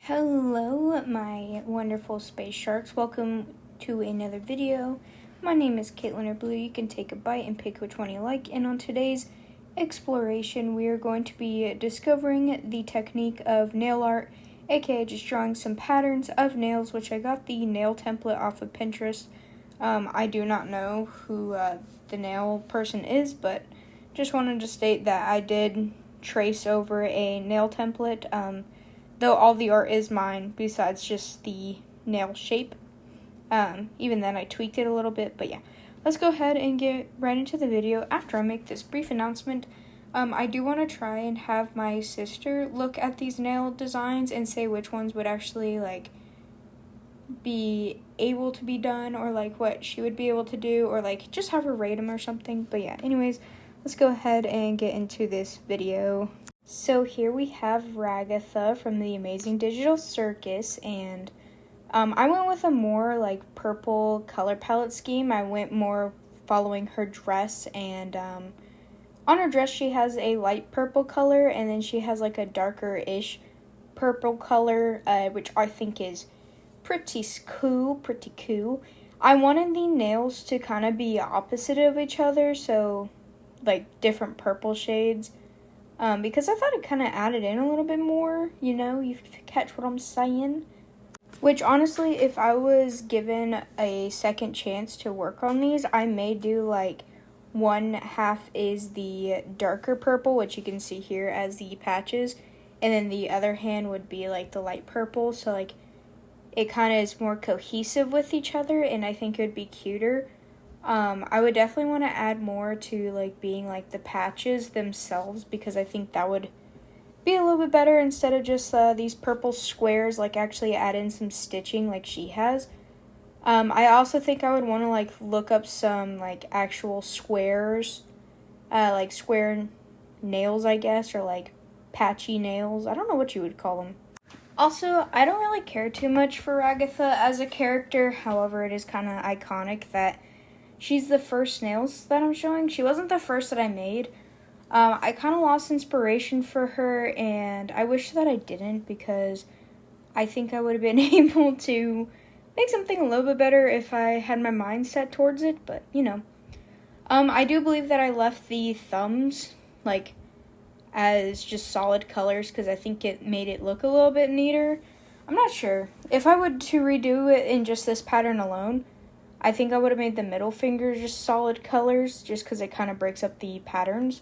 Hello, my wonderful space sharks. Welcome to another video. My name is Caitlin or Blue. You can take a bite and pick which one you like. And on today's exploration, we are going to be discovering the technique of nail art, aka just drawing some patterns of nails, which I got the nail template off of Pinterest. I do not know who the nail person is, but just wanted to state that I did trace over a nail template. Though all the art is mine, besides just the nail shape. Even then, I tweaked it a little bit, but yeah. Let's go ahead and get right into the video. After I make this brief announcement, I do want to try and have my sister look at these nail designs and say which ones would actually, be able to be done, or, what she would be able to do, or, just have her rate them or something. But yeah, anyways, let's go ahead and get into this video. So here we have Ragatha from the Amazing Digital Circus, and I went with a more purple color palette scheme. I went more following her dress, and on her dress she has a light purple color, and then she has a darker-ish purple color, which I think is pretty cool. I wanted the nails to kind of be opposite of each other, so different purple shades. Because I thought it kind of added in a little bit more, you catch what I'm saying? Which, honestly, if I was given a second chance to work on these, I may do, one half is the darker purple, which you can see here as the patches, and then the other hand would be, the light purple, so, it kind of is more cohesive with each other, and I think it would be cuter. I would definitely want to add more to, being, the patches themselves, because I think that would be a little bit better instead of just, these purple squares, actually add in some stitching like she has. I also think I would want to, look up some, actual squares, square nails, I guess, or, patchy nails. I don't know what you would call them. Also, I don't really care too much for Ragatha as a character, however, it is kind of iconic that she's the first nails that I'm showing. She wasn't the first that I made. I kind of lost inspiration for her, and I wish that I didn't, because I think I would have been able to make something a little bit better if I had my mind set towards it, but, I do believe that I left the thumbs, as just solid colors, because I think it made it look a little bit neater. I'm not sure. If I were to redo it in just this pattern alone, I think I would have made the middle finger just solid colors, just because it kind of breaks up the patterns.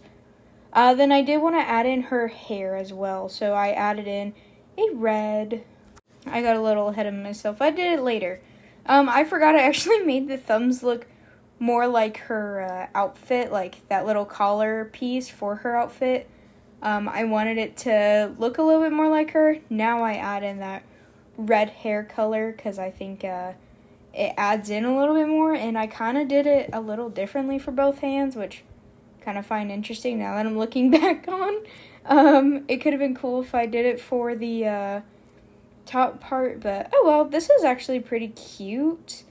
Then I did want to add in her hair as well, so I added in a red. I got a little ahead of myself. I did it later. I forgot I actually made the thumbs look more like her outfit, that little collar piece for her outfit. I wanted it to look a little bit more like her. Now I add in that red hair color, because I think it adds in a little bit more, and I kind of did it a little differently for both hands, which kind of find interesting now that I'm looking back on. It could have been cool if I did it for the top part, but oh well, this is actually pretty cute.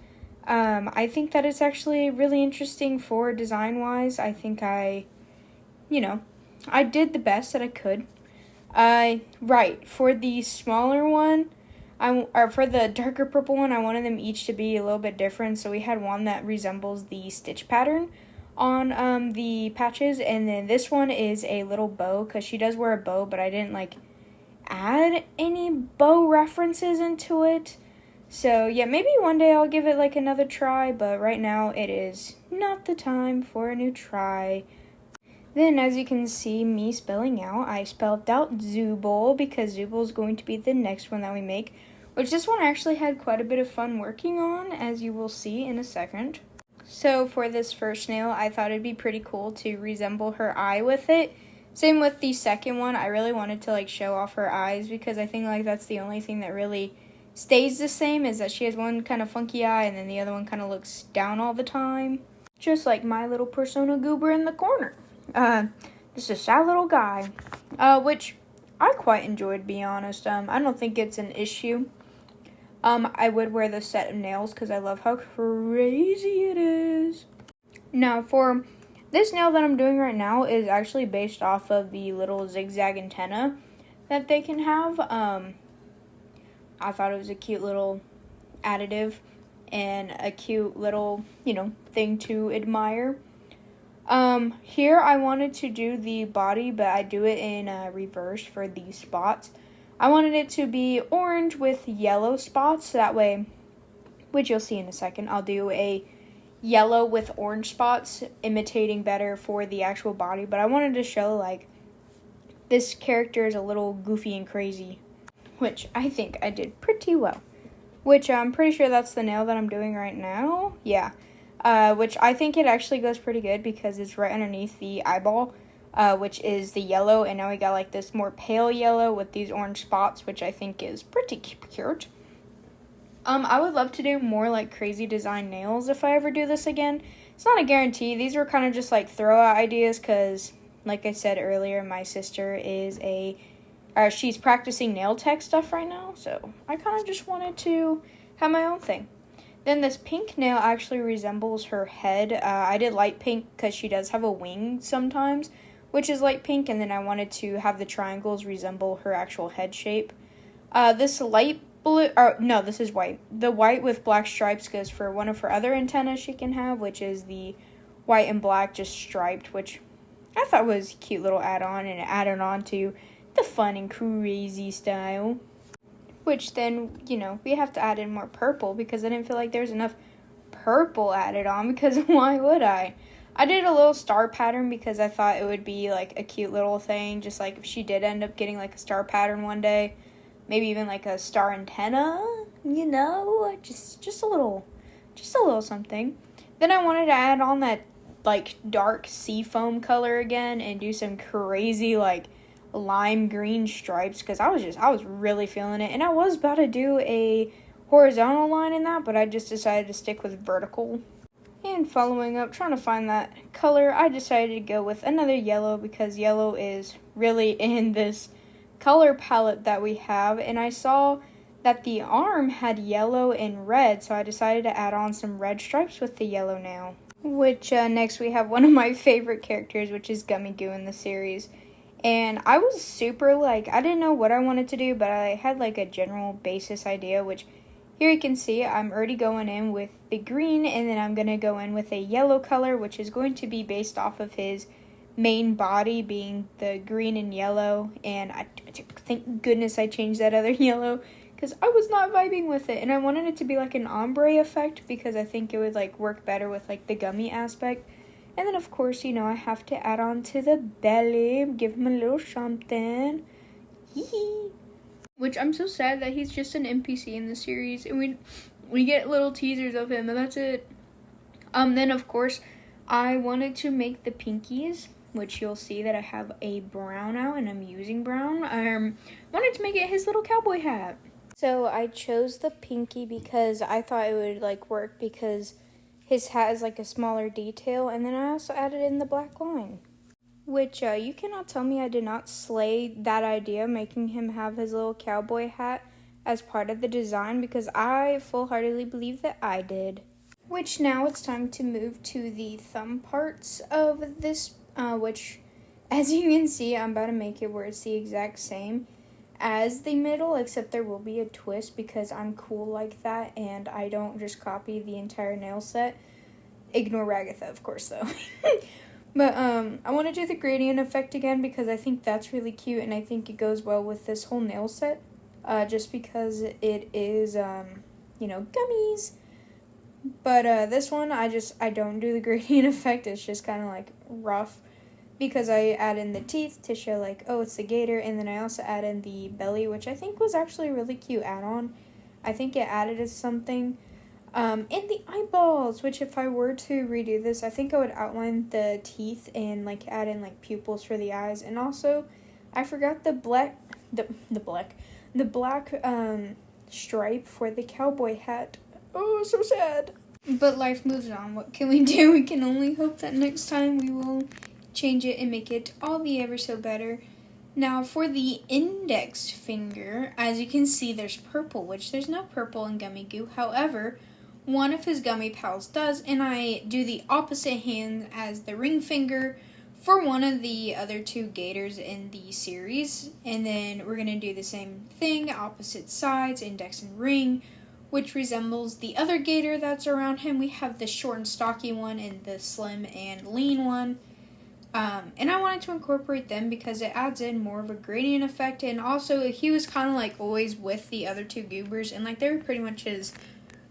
I think that it's actually really interesting for design-wise. I think I did the best that I could. Right, for the smaller one, or for the darker purple one, I wanted them each to be a little bit different. So we had one that resembles the stitch pattern on the patches, and then this one is a little bow, because she does wear a bow, but I didn't add any bow references into it. So yeah, maybe one day I'll give it another try, but right now it is not the time for a new try. Then, as you can see me spelling out, I spelled out Zooble, because Zooble is going to be the next one that we make, which this one I actually had quite a bit of fun working on, as you will see in a second. So for this first nail, I thought it'd be pretty cool to resemble her eye with it. Same with the second one. I really wanted to show off her eyes, because I think that's the only thing that really stays the same, is that she has one kind of funky eye, and then the other one kind of looks down all the time. Just like my little persona goober in the corner. Just a sad little guy, which I quite enjoyed, to be honest. I don't think it's an issue. I would wear this set of nails because I love how crazy it is. Now, for this nail that I'm doing right now is actually based off of the little zigzag antenna that they can have. I thought it was a cute little additive and a cute little, thing to admire. Here I wanted to do the body, but I do it in reverse for the spots. I wanted it to be orange with yellow spots, so that way, which you'll see in a second, I'll do a yellow with orange spots, imitating better for the actual body, but I wanted to show, like, this character is a little goofy and crazy, which I think I did pretty well. Which I'm pretty sure that's the nail that I'm doing right now. Yeah. Which I think it actually goes pretty good because it's right underneath the eyeball, which is the yellow, and now we got like this more pale yellow with these orange spots, which I think is pretty cute. I would love to do more like crazy design nails if I ever do this again. It's not a guarantee. These were kind of just like throw out ideas because, like I said earlier, my sister is she's practicing nail tech stuff right now, so I kind of just wanted to have my own thing. Then this pink nail actually resembles her head. I did light pink because she does have a wing sometimes, which is light pink, and then I wanted to have the triangles resemble her actual head shape. This light blue, this is white. The white with black stripes goes for one of her other antennas she can have, which is the white and black just striped, which I thought was a cute little add-on, and it added on to the fun and crazy style. Which then, we have to add in more purple because I didn't feel like there's enough purple added on, because why would I? I did a little star pattern because I thought it would be like a cute little thing, just like if she did end up getting like a star pattern one day, maybe even like a star antenna, just a little something. Then I wanted to add on that like dark sea foam color again and do some crazy like lime green stripes because I was really feeling it, and I was about to do a horizontal line in that, but I just decided to stick with vertical. And following up, trying to find that color, I decided to go with another yellow because yellow is really in this color palette that we have, and I saw that the arm had yellow and red, so I decided to add on some red stripes with the yellow nail. Which next we have one of my favorite characters, which is Gummy Goo in the series. And I was super, I didn't know what I wanted to do, but I had, a general basis idea, which here you can see I'm already going in with the green, and then I'm going to go in with a yellow color, which is going to be based off of his main body being the green and yellow. And thank goodness I changed that other yellow, because I was not vibing with it. And I wanted it to be, an ombre effect, because I think it would, work better with, the gummy aspect. And then, of course, I have to add on to the belly, give him a little something. Hee. Which I'm so sad that he's just an NPC in the series, and we get little teasers of him, and that's it. Then, of course, I wanted to make the pinkies, which you'll see that I have a brown out, and I'm using brown. Wanted to make it his little cowboy hat. So I chose the pinky because I thought it would, work because his hat is a smaller detail, and then I also added in the black line. Which, you cannot tell me I did not slay that idea, making him have his little cowboy hat as part of the design, because I full-heartedly believe that I did. Which now it's time to move to the thumb parts of this, which, as you can see, I'm about to make it where it's the exact same as the middle, except there will be a twist because I'm cool like that and I don't just copy the entire nail set. Ignore Ragatha, of course, though. But I want to do the gradient effect again because I think that's really cute, and I think it goes well with this whole nail set, just because it is, gummies. But this one, I don't do the gradient effect. It's just kind of rough, because I add in the teeth to show it's the gator, and then I also add in the belly, which I think was actually a really cute add-on. I think it added something. And the eyeballs, which if I were to redo this, I think I would outline the teeth and add in pupils for the eyes. And also, I forgot the black stripe for the cowboy hat. Oh, so sad. But life moves on. What can we do? We can only hope that next time we will change it and make it all the ever so better. Now for the index finger, as you can see, there's purple, which there's no purple in Gummy Goo. However, one of his gummy pals does, and I do the opposite hand as the ring finger for one of the other two gators in the series. And then we're going to do the same thing, opposite sides, index and ring, which resembles the other gator that's around him. We have the short and stocky one and the slim and lean one. And I wanted to incorporate them because it adds in more of a gradient effect. And also, he was kind of like always with the other two goobers. And like they were pretty much his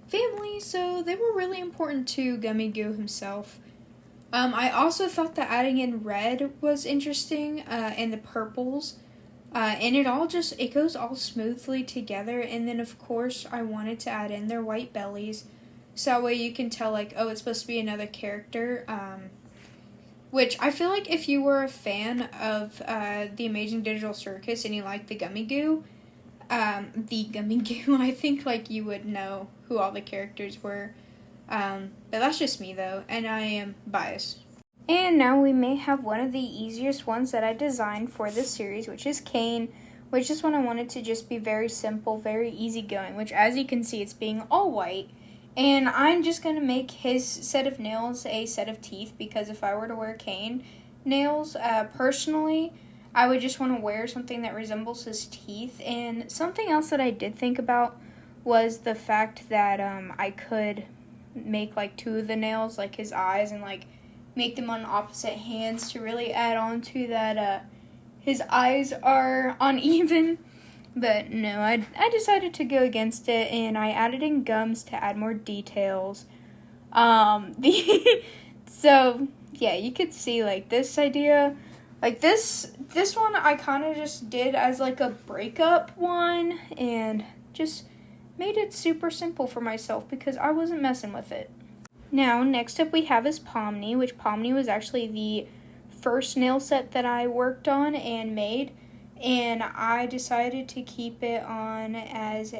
family. So they were really important to Gummy Goo himself. I also thought that adding in red was interesting, and the purples, and it goes all smoothly together. And then of course I wanted to add in their white bellies, so that way you can tell like, oh, it's supposed to be another character, which I feel like if you were a fan of the Amazing Digital Circus and you liked the Gummy Goo, I think like you would know who all the characters were. But that's just me though, and I am biased. And now we may have one of the easiest ones that I designed for this series, which is Kane, which is one I wanted to just be very simple, very easygoing, which as you can see, it's being all white. And I'm just going to make his set of nails a set of teeth, because if I were to wear Kane nails, personally, I would just want to wear something that resembles his teeth. And something else that I did think about was the fact that I could make like two of the nails, like his eyes, and like make them on opposite hands to really add on to that his eyes are uneven. But no, I decided to go against it, and I added in gums to add more details. So yeah, you could see like this idea, like this one I kind of just did as like a breakup one, and just made it super simple for myself because I wasn't messing with it. Now, next up we have is Pomni, which Pomni was actually the first nail set that I worked on and made, and I decided to keep it on as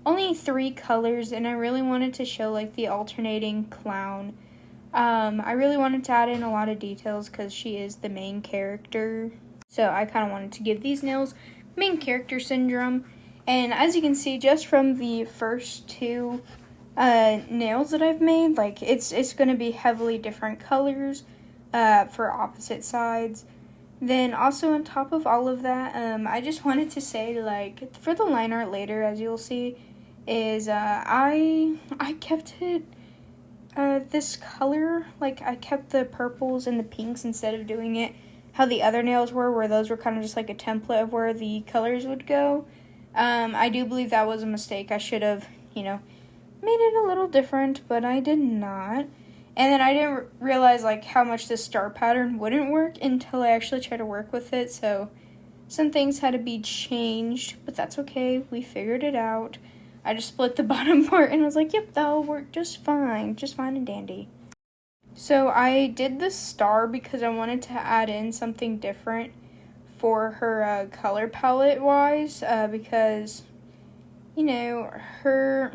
only 3 colors, and I really wanted to show like the alternating clown. I really wanted to add in a lot of details because she is the main character, so I kind of wanted to give these nails main character syndrome. And as you can see, just from the first 2 nails that I've made, like it's going to be heavily different colors for opposite sides. Then also on top of all of that, I just wanted to say, like, for the line art later, as you'll see, is I kept it this color. Like, I kept the purples and the pinks instead of doing it how the other nails were, where those were kind of just like a template of where the colors would go. I do believe that was a mistake. I should have, made it a little different, but I did not. And then I didn't realize, like, how much this star pattern wouldn't work until I actually tried to work with it. So some things had to be changed, but that's okay. We figured it out. I just split the bottom part and I was like, yep, that'll work just fine and dandy. So I did the star because I wanted to add in something different for her color palette wise, because her,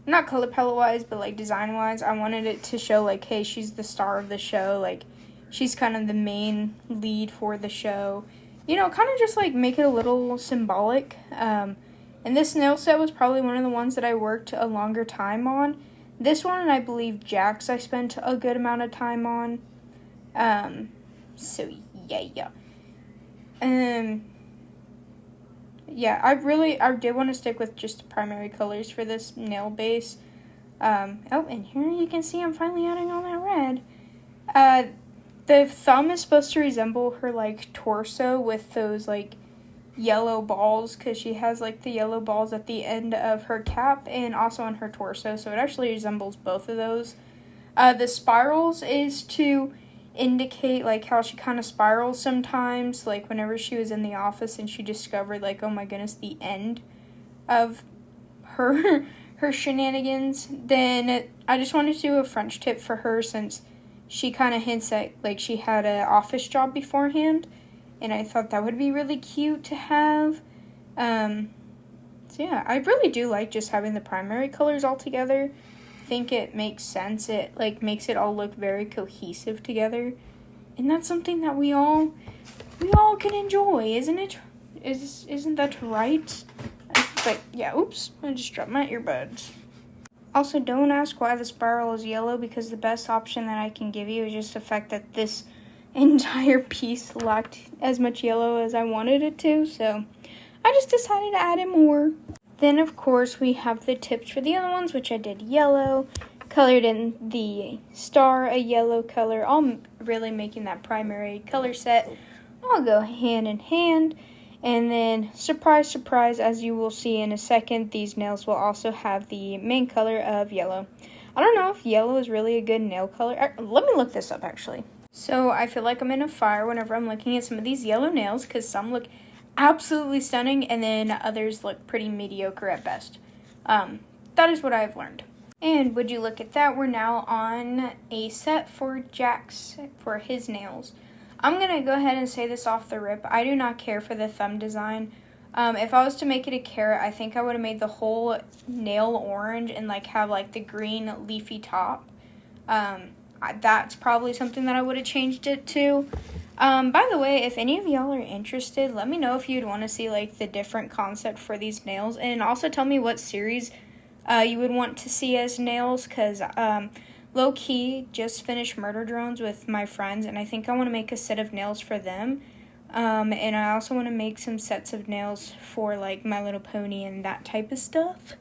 not color palette wise, but like design wise, I wanted it to show like, hey, she's the star of the show, like she's kind of the main lead for the show, kind of just like make it a little symbolic. And this nail set was probably one of the ones that I worked a longer time on. This one, and I believe Jack's, I spent a good amount of time on. So yeah. Yeah, I did want to stick with just the primary colors for this nail base. And here you can see I'm finally adding all that red. The thumb is supposed to resemble her, like, torso with those, like, yellow balls, because she has, like, the yellow balls at the end of her cap and also on her torso, so it actually resembles both of those. The spirals is to indicate, like, how she kind of spirals sometimes, like whenever she was in the office and she discovered, like, oh my goodness, the end of her shenanigans. Then I just wanted to do a French tip for her, since she kind of hints at, like, she had an office job beforehand, and I thought that would be really cute to have. So yeah, I really do like just having the primary colors all together. I think it makes sense. It, like, makes it all look very cohesive together, and that's something that we all can enjoy, isn't it? Isn't that right? But yeah, oops, I just dropped my earbuds. Also, don't ask why the spiral is yellow, because the best option that I can give you is just the fact that this entire piece lacked as much yellow as I wanted it to, so I just decided to add in more. Then, of course, we have the tips for the other ones, which I did yellow, colored in the star a yellow color, all really making that primary color set all go hand in hand. And then, surprise, surprise, as you will see in a second, these nails will also have the main color of yellow. I don't know if yellow is really a good nail color. Let me look this up, actually. So, I feel like I'm in a fire whenever I'm looking at some of these yellow nails, because some look absolutely stunning, and then others look pretty mediocre at best. That is what I've learned. And would you look at that, we're now on a set for Jax for his nails. I'm going to go ahead and say this off the rip. I do not care for the thumb design. If I was to make it a carrot, I think I would have made the whole nail orange and like have like the green leafy top. That's probably something that I would have changed it to. By the way, if any of y'all are interested, let me know if you'd want to see like the different concept for these nails. And also tell me what series you would want to see as nails, because low-key, just finished Murder Drones with my friends, and I think I want to make a set of nails for them. And I also want to make some sets of nails for, like, My Little Pony and that type of stuff.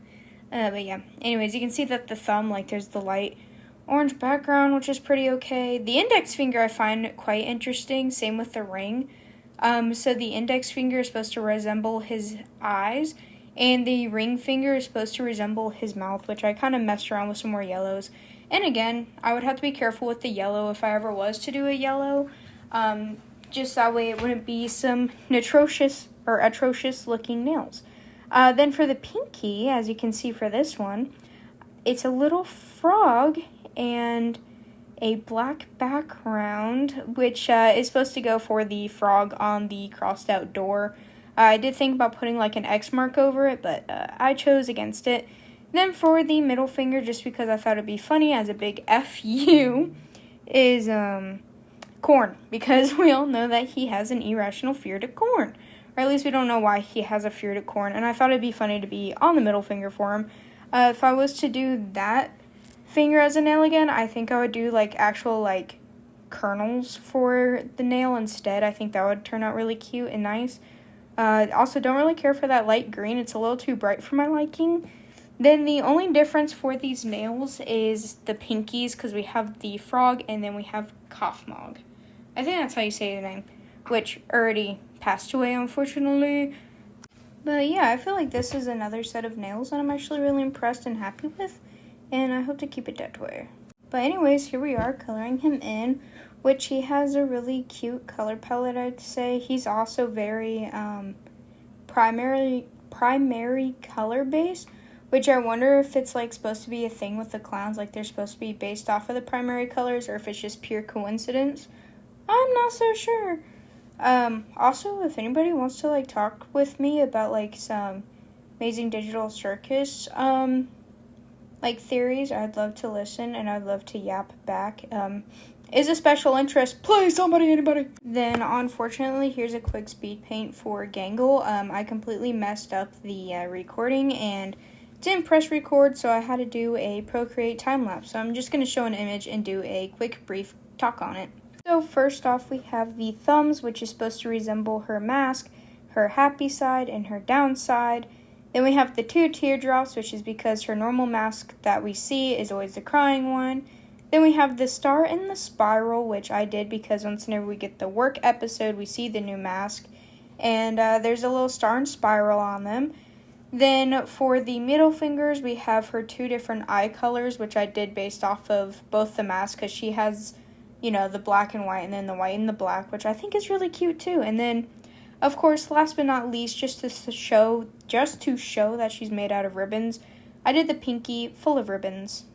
But yeah, anyways, you can see that the thumb, like, there's the light orange background, which is pretty okay. The index finger I find quite interesting, same with the ring. So the index finger is supposed to resemble his eyes, and the ring finger is supposed to resemble his mouth, which I kind of messed around with some more yellows. And again, I would have to be careful with the yellow if I ever was to do a yellow. Just that way it wouldn't be some atrocious looking nails. Then for the pinky, as you can see for this one, it's a little frog and a black background, which is supposed to go for the frog on the crossed out door. I did think about putting like an X mark over it, but I chose against it. Then for the middle finger, just because I thought it'd be funny as a big F-U, is corn. Because we all know that he has an irrational fear to corn. Or at least we don't know why he has a fear to corn. And I thought it'd be funny to be on the middle finger for him. If I was to do that finger as a nail again, I think I would do like actual like kernels for the nail instead. I think that would turn out really cute and nice. Also, don't really care for that light green. It's a little too bright for my liking. Then the only difference for these nails is the pinkies, because we have the frog and then we have Kaufmog. I think that's how you say the name, which already passed away, unfortunately. But yeah, I feel like this is another set of nails that I'm actually really impressed and happy with, and I hope to keep it that way. But anyways, here we are coloring him in, which he has a really cute color palette, I'd say. He's also very primary color based, which I wonder if it's like supposed to be a thing with the clowns, like they're supposed to be based off of the primary colors, or if it's just pure coincidence. I'm not so sure. Also, if anybody wants to like talk with me about like some Amazing Digital Circus like theories, I'd love to listen and I'd love to yap back. Is a special interest, please, anybody. Then unfortunately, here's a quick speed paint for Gangle. I completely messed up the recording and didn't press record, so I had to do a Procreate time lapse. So I'm just going to show an image and do a quick brief talk on it. So first off, we have the thumbs, which is supposed to resemble her mask, her happy side and her down side. Then we have the 2 teardrops, which is because her normal mask that we see is always the crying one. Then we have the star and the spiral, which I did because whenever we get the work episode, we see the new mask. And there's a little star and spiral on them. Then for the middle fingers, we have her 2 different eye colors, which I did based off of both the masks, because she has, you know, the black and white and then the white and the black, which I think is really cute too. And then, of course, last but not least, just to show that she's made out of ribbons, I did the pinky full of ribbons.